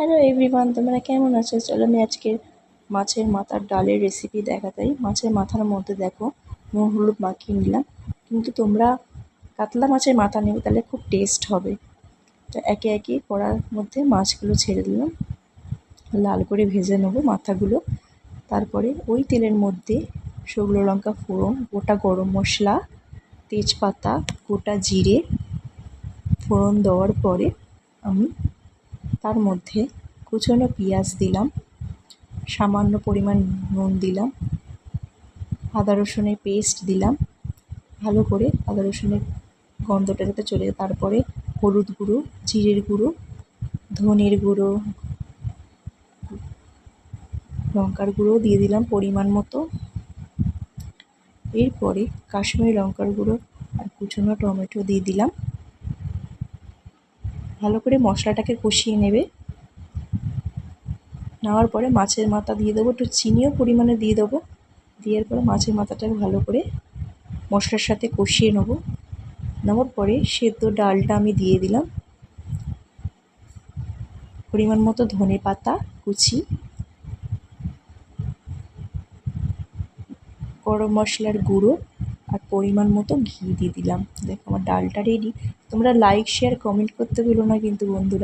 Hello everyone, তোমরা কেমন আছো? চলো আমি আজকে মাছের মাথার ডালের রেসিপি দেখাতাই। মাছের মাথার মধ্যে দেখো নুন হলুদ মাখিয়ে নিলাম, কিন্তু তোমরা কাতলা মাছের মাথা নেবে, তাহলে খুব টেস্ট হবে। তো একে একে কড়ার মধ্যে মাছগুলো ছেড়ে দিলাম, লাল করে ভেজে নেবো মাথাগুলো। তারপরে ওই তেলের মধ্যে শুকনো লঙ্কা ফোড়ন, গোটা গরম মশলা, তেজপাতা, গোটা জিরে ফোড়ন দেওয়ার পরে আমি তার মধ্যে কুচনো পেঁয়াজ দিলাম, সামান্য পরিমাণ নুন দিলাম, আদা রসুনের পেস্ট দিলাম, ভালো করে আদা রসুনের গন্ধটা যাতে চলে যায়। তারপরে হলুদ গুঁড়ো, জিরের গুঁড়ো, ধনের গুঁড়ো, লঙ্কার গুঁড়ো দিয়ে দিলাম পরিমাণ মতো। এরপরে কাশ্মীরি লঙ্কার গুঁড়ো আর কুচনো টমেটো দিয়ে দিলাম। ভালো করে মশলাটাকে কষিয়ে নেবে। নেওয়ার পরে মাছের মাথা দিয়ে দেবো, একটু চিনিও পরিমাণে দিয়ে দেবো। দেওয়ার পরে মাছের মাথাটাকে ভালো করে মশলার সাথে কষিয়ে নেওয়ার পরে সেদ্ধ ডালটা আমি দিয়ে দিলাম, পরিমাণ মতো ধনে পাতা কুচি, গরম মশলার গুঁড়ো আর পরিমাণ মতো ঘি দিয়ে দিলাম। দেখো আমার ডালটা রেডি। তোমরা লাইক শেয়ার কমেন্ট করতে ভুলো না কিন্তু বন্ধুরা।